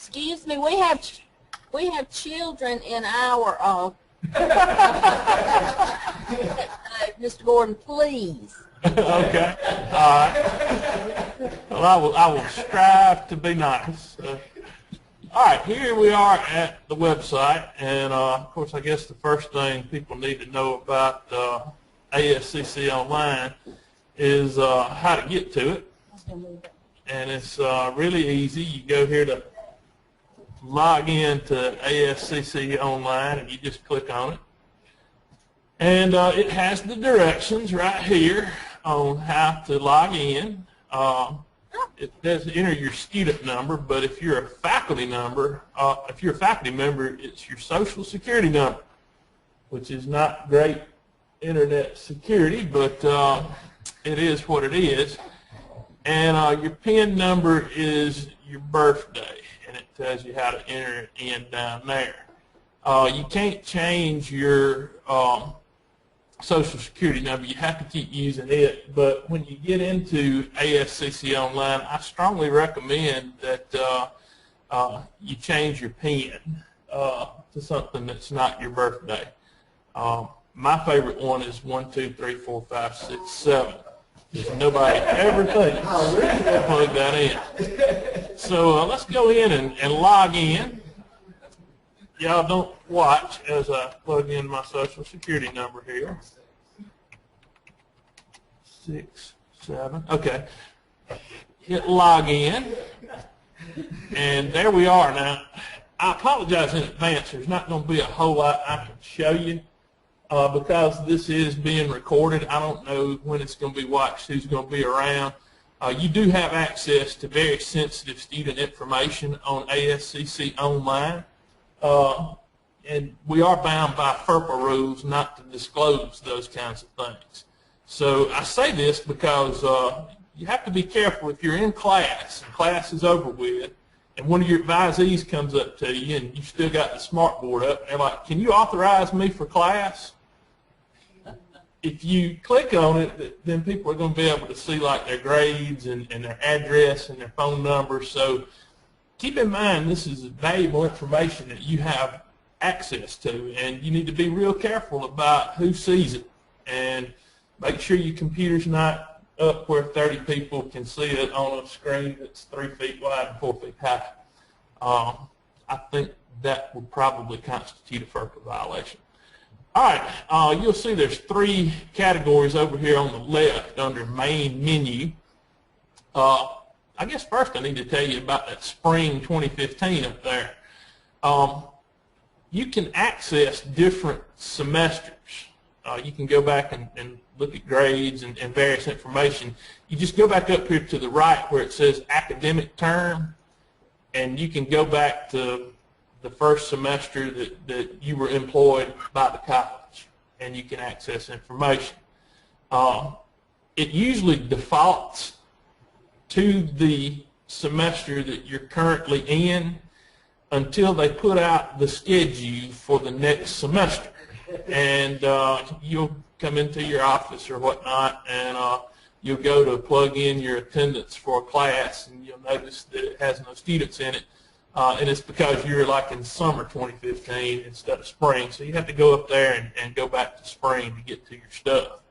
Excuse me, we have children in our Mr. Gordon, please. Okay. All right. Well, I will strive to be nice. All right, here we are at the website, and of course, I guess the first thing people need to know about ASCC Online is how to get to it. And it's really easy. You go here to log in to ASCC Online, and you just click on it. And it has the directions right here on how to log in. It does enter your student number, but if you're a faculty member, it's your Social Security number, which is not great internet security, but it is what it is. And your PIN number is your birthday, and it tells you how to enter it in down there. You can't change your Social Security number. You have to keep using it. But when you get into ASCC Online, I strongly recommend that you change your PIN to something that's not your birthday. My favorite one is 1, 2, 3, 4, 5, 6, 7. Because nobody ever thinks to plug that in. So let's go in and log in. Y'all don't watch as I plug in my Social Security number here. 6, 7. Okay. Hit log in. And there we are. Now, I apologize in advance. There's not going to be a whole lot I can show you because this is being recorded. I don't know when it's going to be watched, who's going to be around. You do have access to very sensitive student information on ASCC Online. And we are bound by FERPA rules not to disclose those kinds of things. So I say this because you have to be careful if you're in class and class is over with and one of your advisees comes up to you and you still got the smart board up and they're like, can you authorize me for class? If you click on it, then people are going to be able to see like their grades and their address and their phone number. So keep in mind this is valuable information that you have access to, and you need to be real careful about who sees it. And make sure your computer's not up where 30 people can see it on a screen that's 3 feet wide and 4 feet high. I think that would probably constitute a FERPA violation. All right, you'll see there's 3 categories over here on the left under main menu. I guess first I need to tell you about that spring 2015 up there. You can access different semesters. You can go back and look at grades and various information. You just go back up here to the right where it says academic term, and you can go back to the first semester that you were employed by the college, and you can access information. It usually defaults to the semester that you're currently in until they put out the schedule for the next semester. And you'll come into your office or whatnot, and you'll go to plug in your attendance for a class, and you'll notice that it has no students in it. And it's because you're like in summer 2015 instead of spring. So you have to go up there and go back to spring to get to your stuff.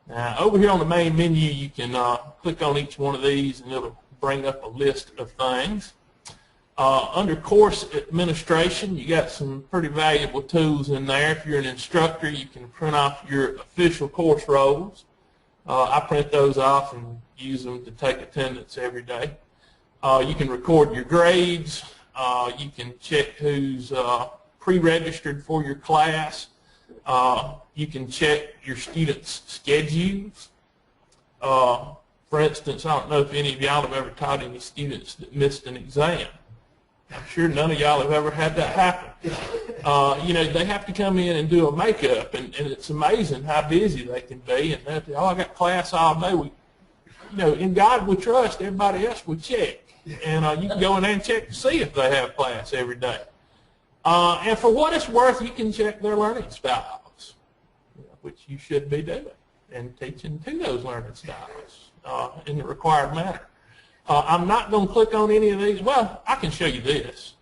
Now, over here on the main menu, you can click on each one of these, and it'll bring up a list of things. Under course administration, you got some pretty valuable tools in there. If you're an instructor, you can print off your official course rolls. I print those off and use them to take attendance every day. You can record your grades. You can check who's pre-registered for your class. You can check your students' schedules. For instance, I don't know if any of y'all have ever taught any students that missed an exam. I'm sure none of y'all have ever had that happen. You know, they have to come in and do a makeup, and it's amazing how busy they can be. And they'll say, oh, I got class all day. You know, in God we trust, everybody else we check. And you can go in there and check to see if they have class every day. And for what it's worth, you can check their learning styles, which you should be doing, and teaching to those learning styles in the required manner. I'm not going to click on any of these. Well, I can show you this.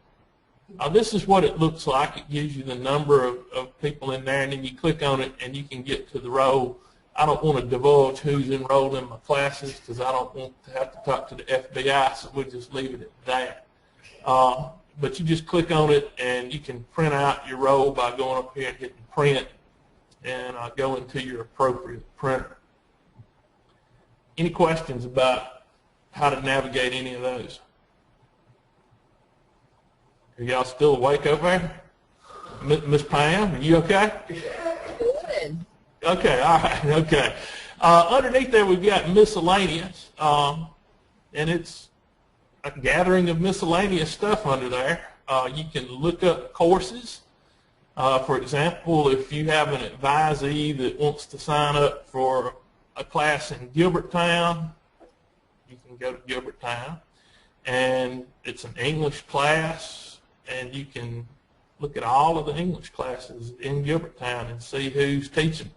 This is what it looks like. It gives you the number of people in there, and then you click on it, and you can get to the roll. I don't want to divulge who's enrolled in my classes because I don't want to have to talk to the FBI, so we'll just leave it at that. But you just click on it, and you can print out your roll by going up here and hitting print, and go into your appropriate printer. Any questions about how to navigate any of those? Are y'all still awake over there? Miss Pam, are you okay? Good. Okay, all right, okay. Underneath there we've got miscellaneous, and it's a gathering of miscellaneous stuff under there. You can look up courses. For example, if you have an advisee that wants to sign up for a class in Gilberttown, you can go to Gilberttown, and it's an English class, and you can look at all of the English classes in Gilberttown and see who's teaching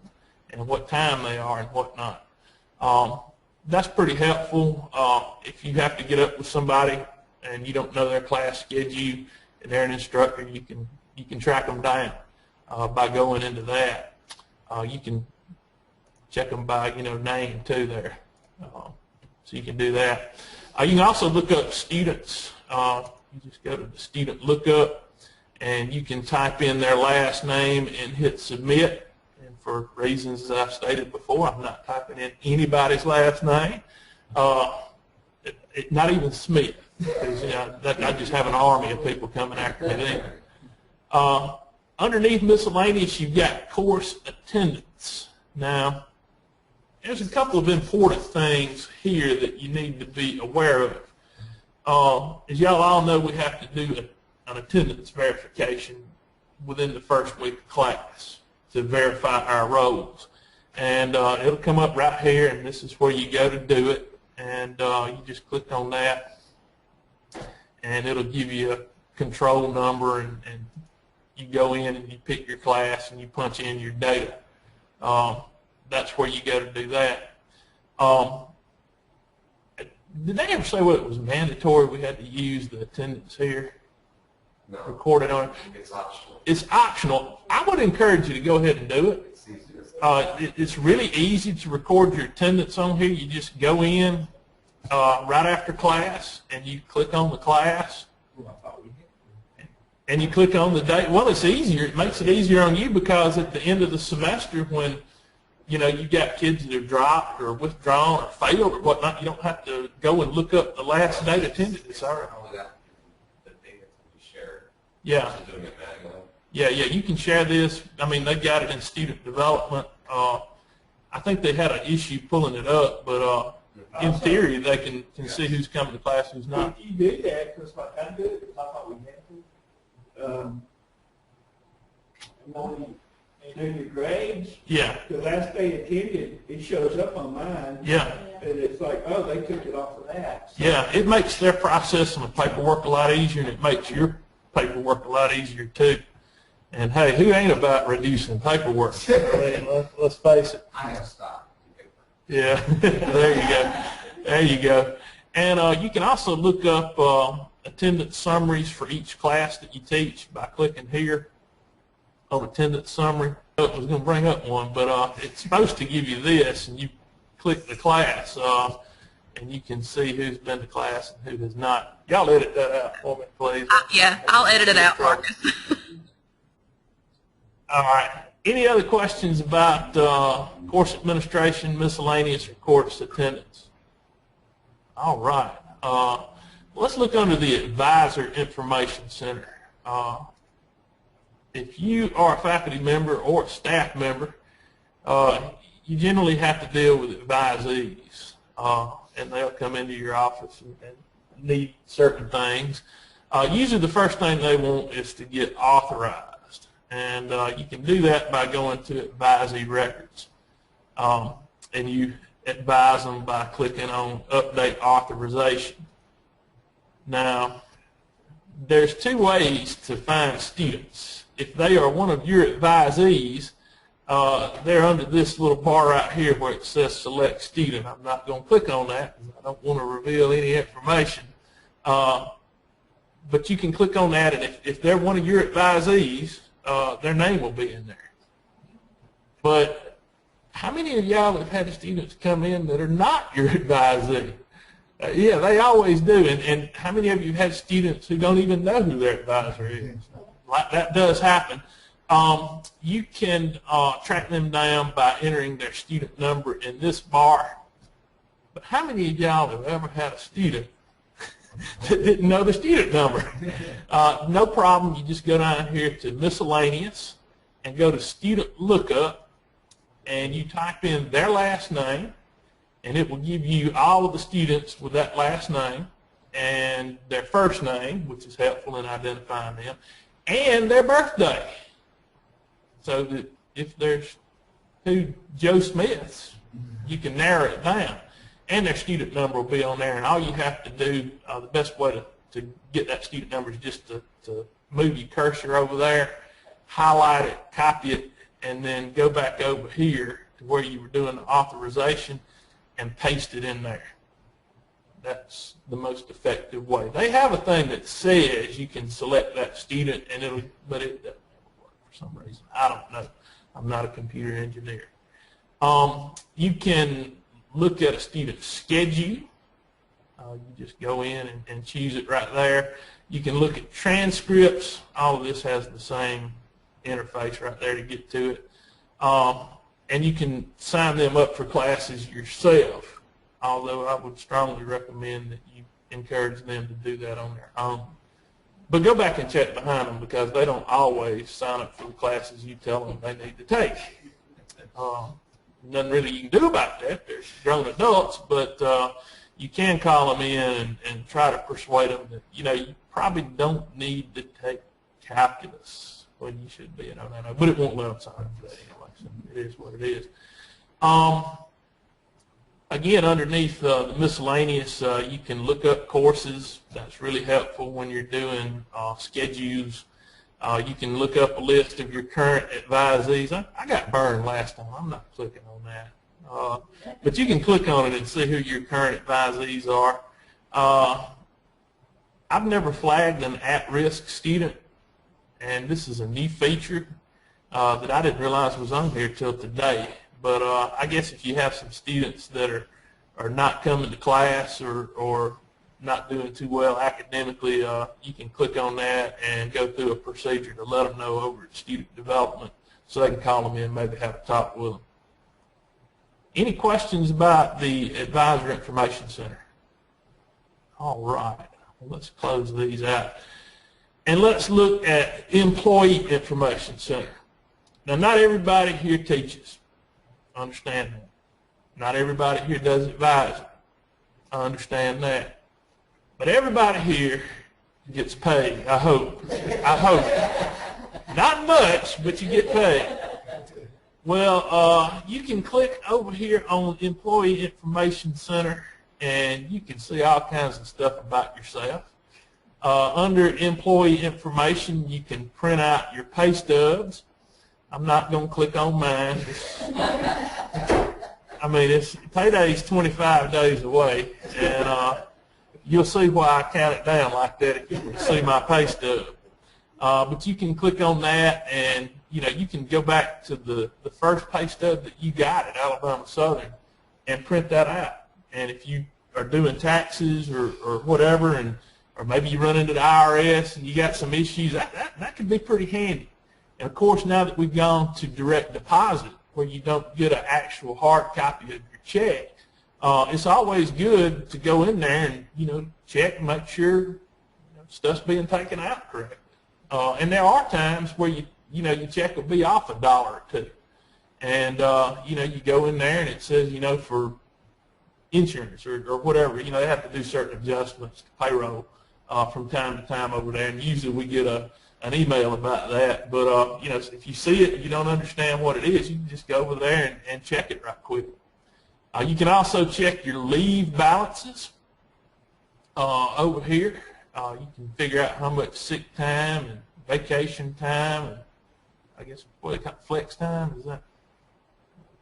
and what time they are and whatnot. That's pretty helpful. If you have to get up with somebody and you don't know their class schedule and they're an instructor, you can track them down by going into that. You can check them by name too there, so you can do that. You can also look up students. You just go to the student lookup, and you can type in their last name and hit submit. And for reasons as I've stated before, I'm not typing in anybody's last name, not even Smith, because I just have an army of people coming after me there. Underneath miscellaneous, you've got course attendance. Now, there's a couple of important things here that you need to be aware of. As y'all all know, we have to do an attendance verification within the first week of class to verify our roles. And it'll come up right here, and this is where you go to do it. And you just click on that, and it'll give you a control number, and you go in and you pick your class and you punch in your data. That's where you go to do that. Did they ever say what it was mandatory we had to use the attendance here? No. Recorded on it? It's optional. It's optional. I would encourage you to go ahead and do it. It's really easy to record your attendance on here. You just go in right after class and you click on the class and you click on the date. Well, it's easier. It makes it easier on you because at the end of the semester when you've got kids that have dropped or withdrawn or failed or whatnot, you don't have to go and look up the last date attended. It's all right. The data can be shared. Yeah. Doing it manually. Yeah, you can share this. I mean, they've got it in student development. I think they had an issue pulling it up, but in theory, they can see who's coming to class, who's not. You do that because I did it because I thought we had to. Do your grades. Yeah. The last day attended, it shows up on mine. Yeah. And it's like, oh, they took it off of that. So. Yeah, it makes their process and the paperwork a lot easier, and it makes your paperwork a lot easier too. And hey, who ain't about reducing paperwork? I mean, let's face it. I have stopped. Yeah, there you go. There you go. And you can also look up attendance summaries for each class that you teach by clicking here on attendance summary. I was going to bring up one, but it's supposed to give you this, and you click the class, and you can see who's been to class and who has not. Y'all edit that out for me, please. Yeah, I'll edit it out, Marcus. All right. Any other questions about course administration, miscellaneous, or course attendance? All right. Let's look under the Advisor Information Center. If you are a faculty member or a staff member, you generally have to deal with advisees, and they'll come into your office and need certain things. Usually the first thing they want is to get authorized, and you can do that by going to advisee records, and you advise them by clicking on Update Authorization. Now, there's two ways to find students. If they are one of your advisees, they're under this little bar right here where it says select student. I'm not going to click on that because I don't want to reveal any information. But you can click on that, and if they're one of your advisees, their name will be in there. But how many of y'all have had students come in that are not your advisee? Yeah, they always do. And how many of you have had students who don't even know who their advisor is? Like that does happen. You can track them down by entering their student number in this bar. But how many of y'all have ever had a student that didn't know the student number? No problem. You just go down here to miscellaneous and go to student lookup, and you type in their last name, and it will give you all of the students with that last name and their first name, which is helpful in identifying them, and their birthday. So that if there's 2 Joe Smiths, you can narrow it down. And their student number will be on there, and all you have to do, the best way to get that student number is just to move your cursor over there, highlight it, copy it, and then go back over here to where you were doing the authorization and paste it in there. That's the most effective way. They have a thing that says you can select that student, but it doesn't work for some reason. I don't know. I'm not a computer engineer. You can look at a student's schedule. You just go in and choose it right there. You can look at transcripts. All of this has the same interface right there to get to it. And you can sign them up for classes yourself, although I would strongly recommend that you encourage them to do that on their own. But go back and check behind them, because they don't always sign up for the classes you tell them they need to take. Nothing really you can do about that. They're grown adults, but you can call them in and try to persuade them that, you probably don't need to take calculus when you should be. I don't know, but it won't let them sign up for that anyway, so it is what it is. Again, underneath the miscellaneous, you can look up courses. That's really helpful when you're doing schedules. You can look up a list of your current advisees. I got burned last time. I'm not clicking on that. But you can click on it and see who your current advisees are. I've never flagged an at-risk student, and this is a new feature that I didn't realize was on here till today. But I guess if you have some students that are not coming to class or not doing too well academically, you can click on that and go through a procedure to let them know over at student development so they can call them in, maybe have a talk with them. Any questions about the Advisor Information Center? All right, well, let's close these out. And let's look at Employee Information Center. Now, not everybody here teaches. Understand that. Not everybody here does advising. I understand that. But everybody here gets paid, I hope. I hope. Not much, but you get paid. Well, you can click over here on Employee Information Center, and you can see all kinds of stuff about yourself. Under Employee Information, you can print out your pay stubs. I'm not going to click on mine. I mean, payday's 25 days away, and you'll see why I count it down like that if you can see my pay stub. But you can click on that, and you can go back to the first pay stub that you got at Alabama Southern and print that out. And if you are doing taxes or whatever, or maybe you run into the IRS and you got some issues, that could be pretty handy. And of course, now that we've gone to direct deposit, where you don't get an actual hard copy of your check, it's always good to go in there and check and make sure stuff's being taken out correctly. And there are times where your check will be off $1 or $2, and you go in there and it says for insurance or whatever, they have to do certain adjustments to payroll from time to time over there, and usually we get an email about that. But if you see it and you don't understand what it is, you can just go over there and check it right quick. You can also check your leave balances over here. You can figure out how much sick time and vacation time and I guess what they call flex time, is that?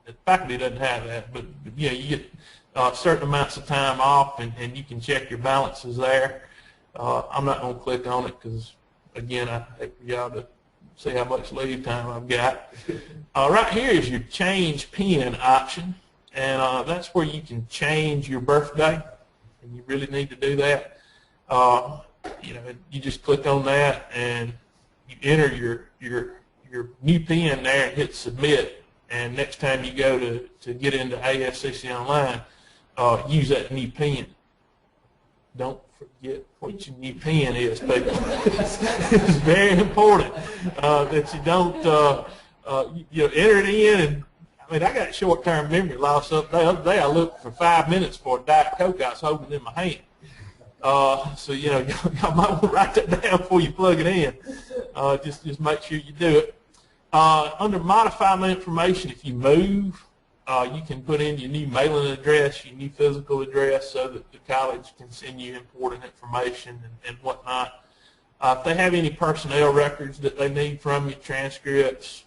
The faculty doesn't have that, but you know, you get certain amounts of time off, and you can check your balances there. I'm not going to click on it because, again, I hate for y'all to see how much leave time I've got. Right here is your change PIN option, and that's where you can change your birthday, and you really need to do that. You know, you just click on that, and you enter your new PIN there and hit submit. And next time you go to get into ASCC Online, use that new PIN. Don't forget what your new PIN is, people. It's very important that you don't you know, enter it in. And I mean, I got short-term memory loss up there. The other day I looked for 5 minutes for a Diet Coke I was holding in my hand. So you know, y'all might want to write that down before you plug it in. Just make sure you do it. Under modify my information, if you move, you can put in your new mailing address, your new physical address, so that the college can send you important information and whatnot. If they have any personnel records that they need from you, transcripts,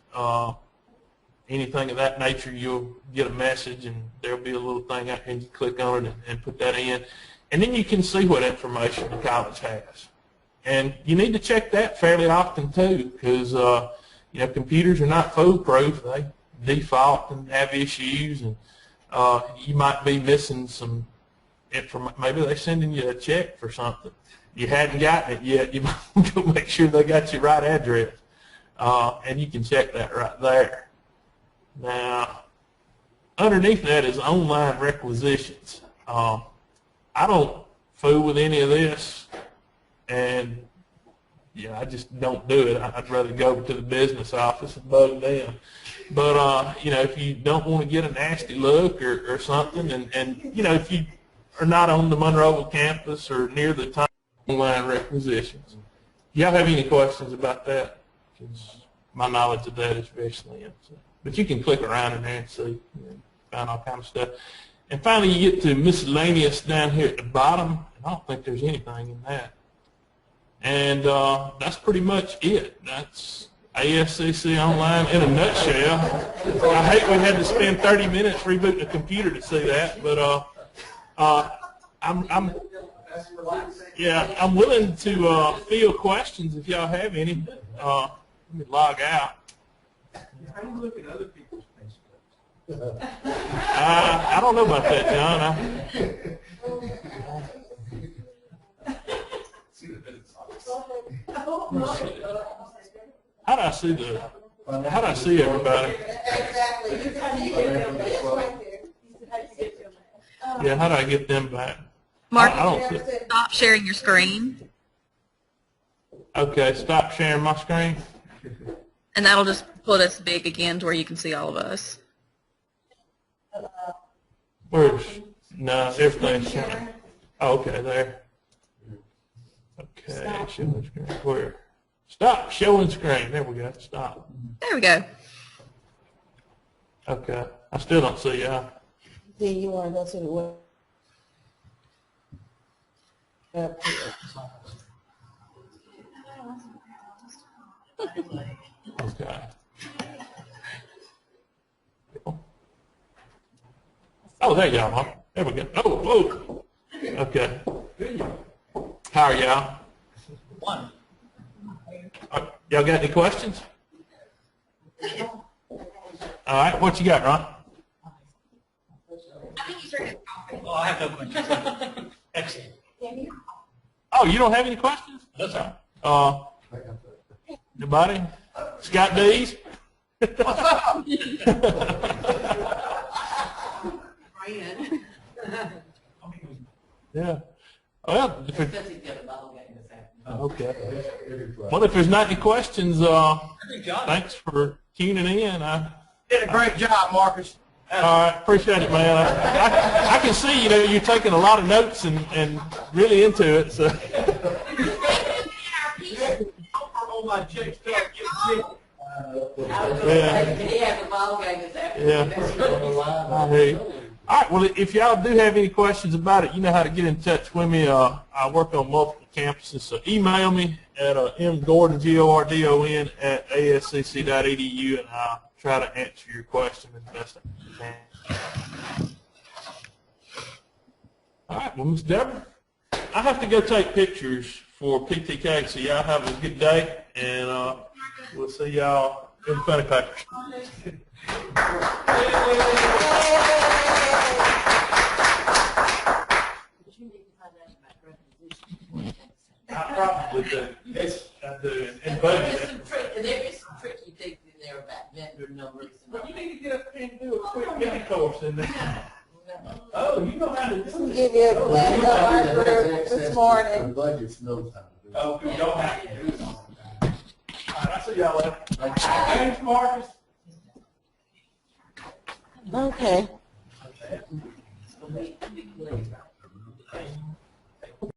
anything of that nature, you'll get a message, and there'll be a little thing out here, and you click on it and put that in. And then you can see what information the college has. And you need to check that fairly often too, because you know, computers are not foolproof. They default and have issues, and you might be missing some information. Maybe they're sending you a check for something. You hadn't gotten it yet. You might go make sure they got your right address, and you can check that right there. Now, underneath that is online requisitions. I don't fool with any of this, and yeah, I just don't do it. I'd rather go over to the business office and bug them. But you know, if you don't want to get a nasty look or something, and you know, if you are not on the Monroe campus or near the top online requisitions, y'all have any questions about that? Because my knowledge of that is very slim. So. But you can click around in there and see, you know, find all kind of stuff. And finally, you get to miscellaneous down here at the bottom. And I don't think there's anything in that. And that's pretty much it. That's ASCC Online in a nutshell. I hate we had to spend 30 minutes rebooting a computer to see that, but I'm willing to field questions if y'all have any. Let me log out. How do you look at other people's Facebook? I don't know about that, John. How do I see everybody? Yeah, how do I get them back? Mark, I don't see. stop sharing your screen, Okay, stop sharing my screen. and that'll just put us big again to where you can see all of us. Where's, no, everything's showing. Oh, okay, there. Okay, showing screen. Where? Stop showing screen. There we go. Stop. There we go. Okay. I still don't see y'all. Do you want to go to the web? Okay. Oh, there y'all are. There we go. Oh, whoa. Okay. How are y'all? One. Y'all got any questions? All right. What you got, Ron? Oh, I have no questions. Excellent. Oh, you don't have any questions? That's all right. Nobody? Scott Dees? Yeah. Well, if okay. Well, if there's not any questions, thanks for tuning in. Did a great job, Marcus. All right, appreciate it, man. I can see, you know, you're taking a lot of notes and really into it. So. On my check stuff, get Yeah. I hear you. All right, well, if y'all do have any questions about it, you know how to get in touch with me. I work on multiple campuses, so email me at mgordon, Gordon, @ascc.edu, and I'll try to answer your question as best I can. All right, well, Ms. Deborah, I have to go take pictures for PTK, so y'all have a good day, and we'll see y'all in the funny papers. I probably do. Yes, I do. And budget. There is some tricky things in there about vendor numbers. But you need to get up here and do a quick mini course in there. Oh, you know how to do it. Give you a plan of our group this morning. Budget's no time. Oh, you don't have to do it. All right, I'll see y'all later. Thanks, Marcus. Okay. Okay.